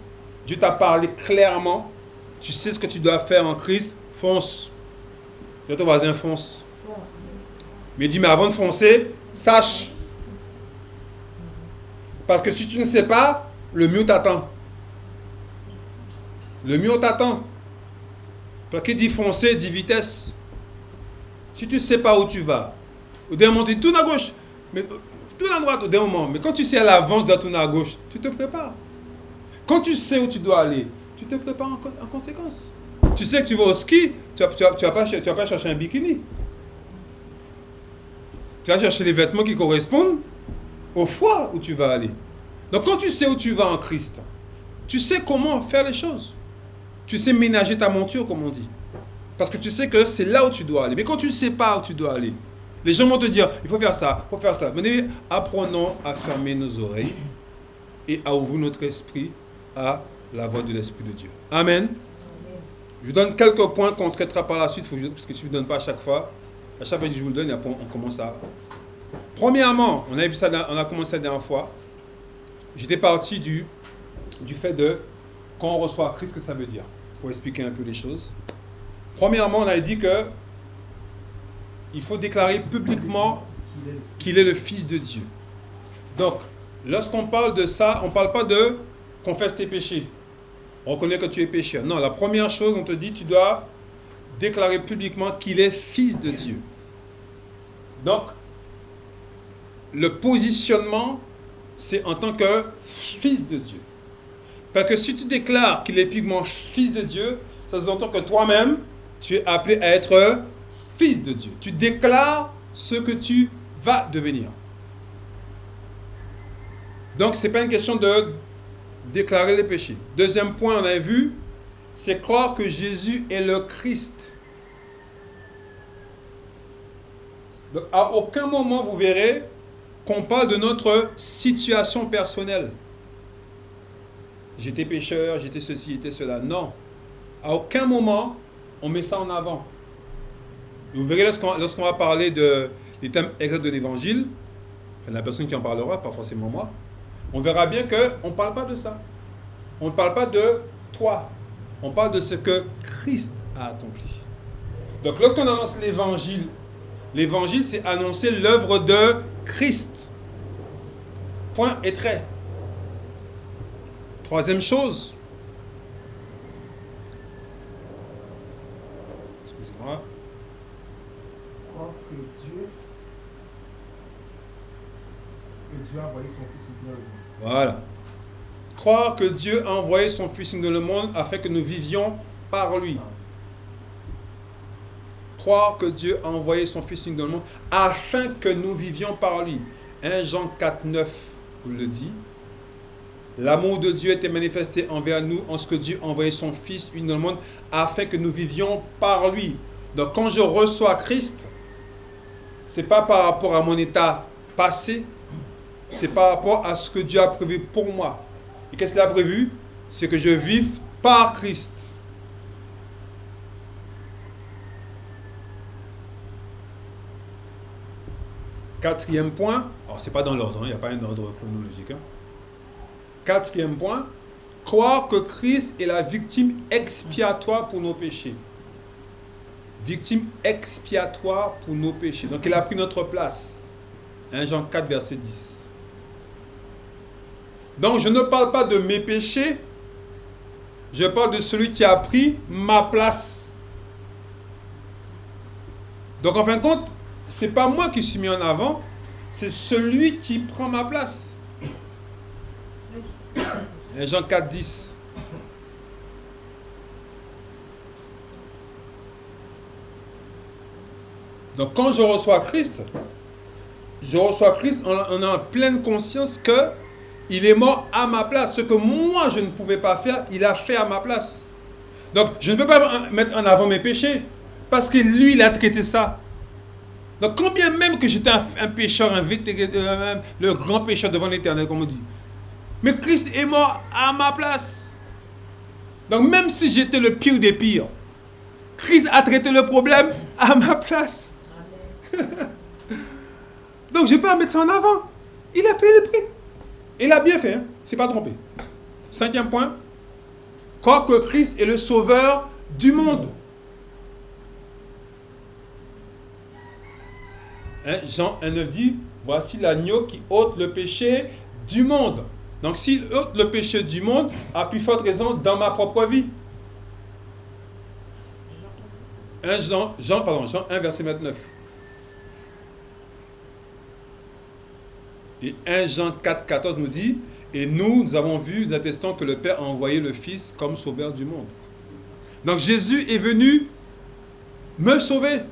Dieu t'a parlé clairement, tu sais ce que tu dois faire en Christ, fonce. Dis à ton voisin, fonce. Mais dis, mais avant de foncer, sache. Parce que si tu ne sais pas, le mur t'attend. Le mur t'attend. Parce qu'il dit foncer, dit vitesse. Si tu ne sais pas où tu vas, au dernier moment, tu tournes à gauche, mais tourne à droite au dernier moment. Mais quand tu sais à l'avance de tourner à gauche, tu te prépares. Quand tu sais où tu dois aller, tu te prépares en conséquence. Tu sais que tu vas au ski, tu vas pas chercher un bikini. Tu vas chercher les vêtements qui correspondent au foie où tu vas aller. Donc quand tu sais où tu vas en Christ, tu sais comment faire les choses. Tu sais ménager ta monture, comme on dit. Parce que tu sais que c'est là où tu dois aller. Mais quand tu ne sais pas où tu dois aller, les gens vont te dire, il faut faire ça, il faut faire ça. Mais apprenons à fermer nos oreilles et à ouvrir notre esprit à la voix de l'Esprit de Dieu. Amen. Je vous donne quelques points qu'on traitera par la suite, parce que je ne vous donne pas à chaque fois. À chaque fois que je vous le donne, et après on commence à... Premièrement, on a vu ça, on a commencé la dernière fois. J'étais parti du fait de quand on reçoit Christ, que ça veut dire, pour expliquer un peu les choses. Premièrement, on a dit que il faut déclarer publiquement qu'il est le Fils de Dieu. Donc, lorsqu'on parle de ça, on ne parle pas de confesse tes péchés. On reconnaît que tu es pécheur. Non, la première chose, on te dit, tu dois déclarer publiquement qu'il est Fils de Dieu. Donc, le positionnement, c'est en tant que Fils de Dieu. Parce que si tu déclares qu'il est publiquement Fils de Dieu, ça sous-entend que toi-même, tu es appelé à être Fils de Dieu. Tu déclares ce que tu vas devenir. Donc, ce n'est pas une question de déclarer les péchés. Deuxième point, on a vu, c'est croire que Jésus est le Christ. Donc, à aucun moment, vous verrez qu'on parle de notre situation personnelle. J'étais pécheur, j'étais ceci, j'étais cela. Non. À aucun moment, on met ça en avant. Vous verrez lorsqu'on va parler des thèmes exacts de l'évangile, enfin, la personne qui en parlera, pas forcément moi, on verra bien qu'on ne parle pas de ça. On ne parle pas de toi. On parle de ce que Christ a accompli. Donc lorsqu'on annonce l'évangile, c'est annoncer l'œuvre de Christ. Point et trait. Troisième chose. Excusez-moi. Croire que Dieu a envoyé son Fils dans le monde. Voilà. Croire que Dieu a envoyé son Fils dans le monde afin que nous vivions par lui. Croire que Dieu a envoyé son Fils dans le monde afin que nous vivions par lui. 1 Jean 4, 9 vous le dit. L'amour de Dieu était manifesté envers nous en ce que Dieu a envoyé son Fils dans le monde afin que nous vivions par lui. Donc quand je reçois Christ, ce n'est pas par rapport à mon état passé, c'est par rapport à ce que Dieu a prévu pour moi. Et qu'est-ce qu'il a prévu? C'est que je vive par Christ. Quatrième point, alors c'est pas dans l'ordre, il n'y a pas un ordre chronologique. Quatrième point, croire que Christ est la victime expiatoire pour nos péchés. Victime expiatoire pour nos péchés. Donc il a pris notre place. 1 Jean 4, verset 10. Donc je ne parle pas de mes péchés, je parle de celui qui a pris ma place. Donc en fin de compte, ce n'est pas moi qui suis mis en avant, c'est celui qui prend ma place. 1 Jean 4, 10. Donc quand je reçois Christ en ayant pleine conscience que il est mort à ma place. Ce que moi, je ne pouvais pas faire, il a fait à ma place. Donc, je ne peux pas mettre en avant mes péchés. Parce que lui, il a traité ça. Donc, combien même que j'étais un pécheur, le grand pécheur devant l'Éternel, comme on dit. Mais Christ est mort à ma place. Donc, même si j'étais le pire des pires, Christ a traité le problème à ma place. Donc, je n'ai pas à mettre ça en avant. Il a payé le prix. Et il a bien fait. Hein? C'est pas trompé. 5e point. Croire que Christ est le sauveur du monde. Hein? Jean 1,9 dit, voici l'agneau qui ôte le péché du monde. Donc, s'il ôte le péché du monde, à plus forte raison dans ma propre vie. Jean 1, verset 29. Et 1 Jean 4, 14 nous dit, et nous avons vu, nous attestons que le Père a envoyé le Fils comme sauveur du monde. Donc Jésus est venu me sauver.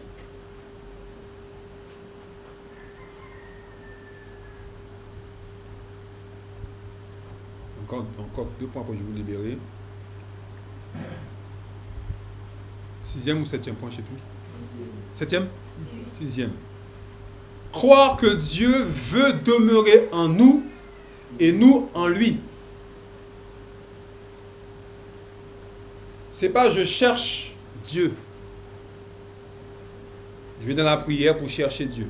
Encore 2 points que je vais vous libérer. 6e ou 7e point, je ne sais plus. 7e 6e. Croire que Dieu veut demeurer en nous et nous en lui. C'est pas je cherche Dieu. Je vais dans la prière pour chercher Dieu.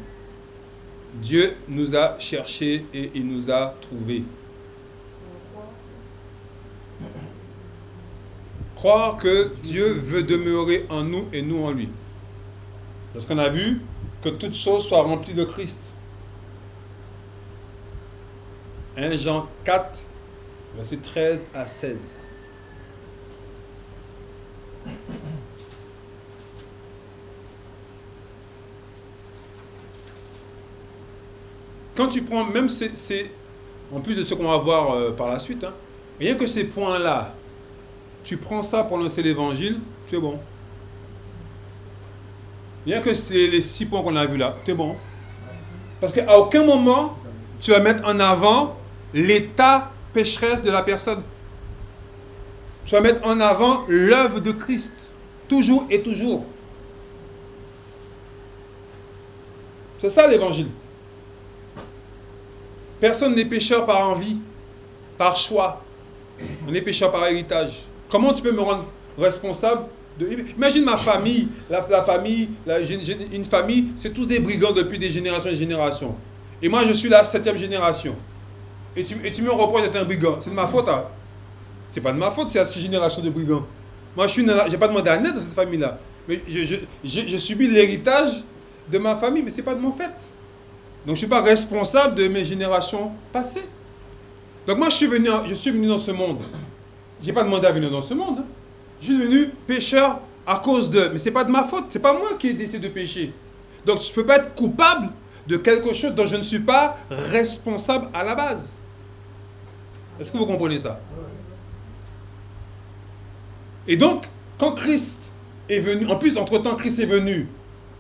Dieu nous a cherchés et il nous a trouvés. Croire que Dieu veut demeurer en nous et nous en lui. Parce qu'on a vu que toutes choses soient remplies de Christ. 1 Jean 4, versets 13 à 16. Quand tu prends, même en plus de ce qu'on va voir par la suite, hein, rien que ces points-là, tu prends ça pour lancer l'évangile, c'est bon. Rien que c'est les 6 points qu'on a vus là, c'est bon. Parce qu'à aucun moment, tu vas mettre en avant l'état pécheresse de la personne. Tu vas mettre en avant l'œuvre de Christ. Toujours et toujours. C'est ça l'évangile. Personne n'est pécheur par envie, par choix. On est pécheur par héritage. Comment tu peux me rendre responsable de... Imagine ma famille, une famille, c'est tous des brigands depuis des générations et des générations. Et moi, je suis la 7e génération. Et tu me reproches d'être un brigand. C'est de ma faute, hein? C'est pas de ma faute, c'est la 6 générations de brigands. Moi, je n'ai pas demandé à naître dans cette famille-là. Mais je subis l'héritage de ma famille, mais c'est pas de mon fait. Donc, je ne suis pas responsable de mes générations passées. Donc, moi, je suis venu dans ce monde. Je n'ai pas demandé à venir dans ce monde. Hein. Je suis devenu pécheur à cause de... Mais ce n'est pas de ma faute. Ce n'est pas moi qui ai décidé de pécher. Donc, je ne peux pas être coupable de quelque chose dont je ne suis pas responsable à la base. Est-ce que vous comprenez ça? Et donc, quand Christ est venu... En plus, entre-temps, Christ est venu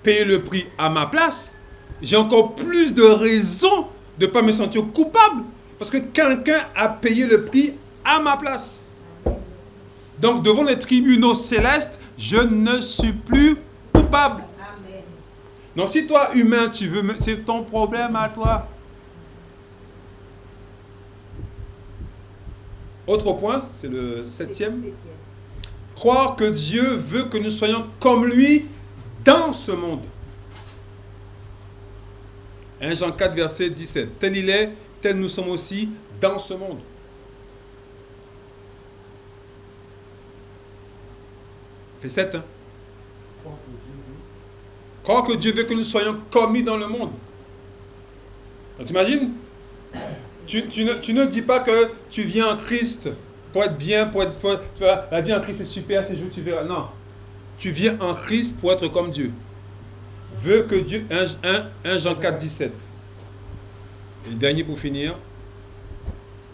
payer le prix à ma place, j'ai encore plus de raisons de ne pas me sentir coupable. Parce que quelqu'un a payé le prix à ma place. Donc, devant les tribunaux célestes, je ne suis plus coupable. Amen. Donc, si toi, humain, tu veux... C'est ton problème à toi. Autre point, c'est le 7e. Croire que Dieu veut que nous soyons comme lui dans ce monde. 1 Jean 4, verset 17. Tel il est, tel nous sommes aussi dans ce monde. Fait 7, hein? Croire que Dieu veut que nous soyons comme lui dans le monde. Tu imagines? Tu ne dis pas que tu viens en Christ pour être bien, la vie en Christ est super, c'est juste tu verras. Non. Tu viens en Christ pour être comme Dieu. Veut que Dieu... 1 Jean 4, 17. Et le dernier pour finir.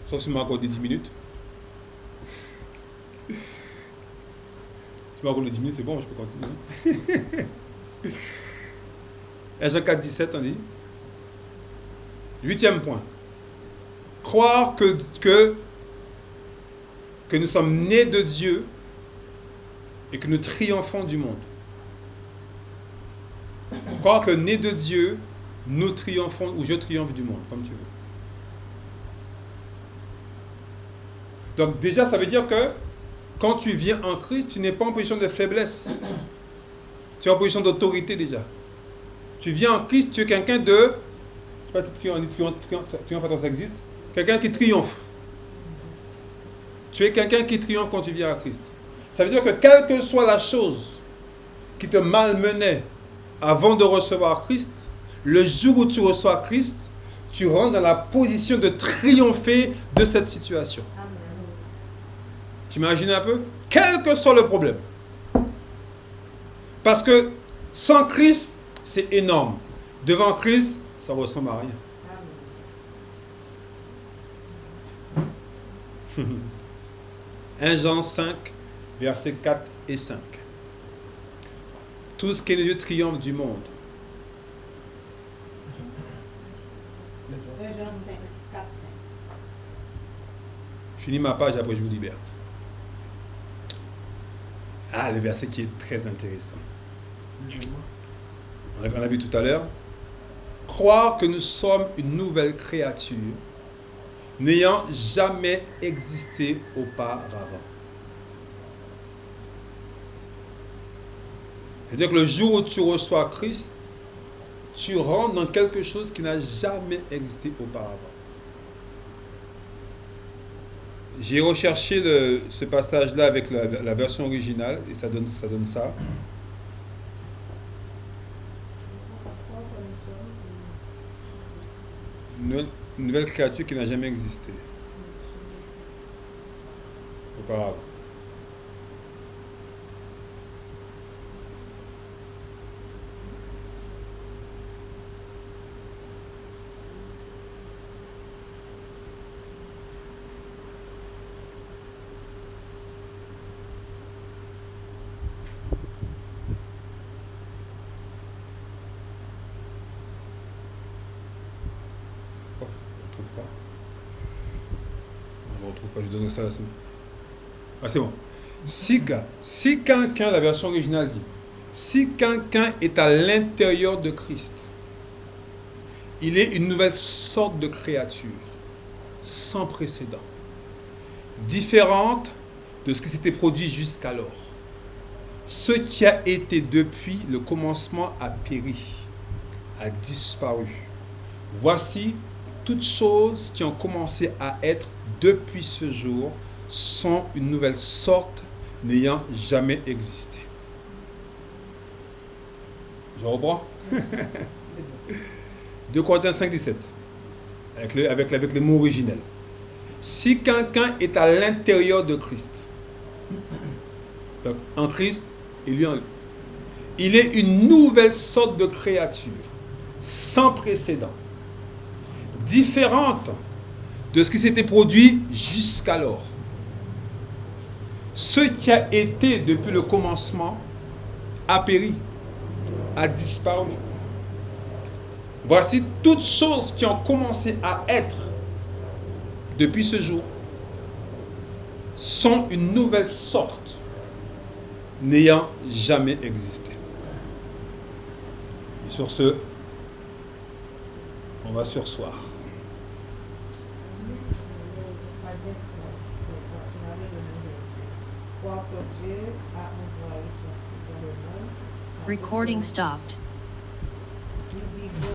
Sauf si je m'accorde 10 minutes. Si je m'accorde 10 minutes, c'est bon, je peux continuer. 1 Jean 4, 17, on dit. 8e point. Croire que nous sommes nés de Dieu et que nous triomphons du monde. Croire que nés de Dieu, nous triomphons, ou je triomphe du monde, comme tu veux. Donc déjà, ça veut dire que quand tu viens en Christ, tu n'es pas en position de faiblesse. Tu es en position d'autorité déjà. Tu viens en Christ, tu es quelqu'un de pas triomphe, attends, ça existe. Quelqu'un qui triomphe. Tu es quelqu'un qui triomphe quand tu viens à Christ. Ça veut dire que quelle que soit la chose qui te malmenait avant de recevoir Christ, le jour où tu reçois Christ, tu rentres dans la position de triompher de cette situation. Tu imagines un peu? Quel que soit le problème. Parce que sans Christ, c'est énorme. Devant Christ, ça ne ressemble à rien. 1 Jean 5, versets 4 et 5. Tout ce qui est le Dieu triomphe du monde. 1 Jean 5, 4, 5. Je finis ma page, après je vous libère. Ah, le verset qui est très intéressant. On l'a vu tout à l'heure. Croire que nous sommes une nouvelle créature n'ayant jamais existé auparavant. C'est-à-dire que le jour où tu reçois Christ, tu rentres dans quelque chose qui n'a jamais existé auparavant. J'ai recherché ce passage-là avec la version originale et ça donne ça. Une nouvelle créature qui n'a jamais existé auparavant. Je donne ça. Ah, c'est bon. Si quelqu'un, la version originale dit, si quelqu'un est à l'intérieur de Christ, il est une nouvelle sorte de créature, sans précédent, différente de ce qui s'était produit jusqu'alors. Ce qui a été depuis le commencement a péri, a disparu. Voici toutes choses qui ont commencé à être depuis ce jour sont une nouvelle sorte n'ayant jamais existé. Je reprends. 2 Corinthiens 5, 17. Avec le mot originel. Si quelqu'un est à l'intérieur de Christ, donc en Christ et lui en lui, il est une nouvelle sorte de créature, sans précédent, différente de ce qui s'était produit jusqu'alors. Ce qui a été depuis le commencement a péri, a disparu. Voici toutes choses qui ont commencé à être depuis ce jour sont une nouvelle sorte n'ayant jamais existé. Et sur ce, on va surseoir. Croire que Dieu a envoyé son Fils dans le monde. Recording stopped.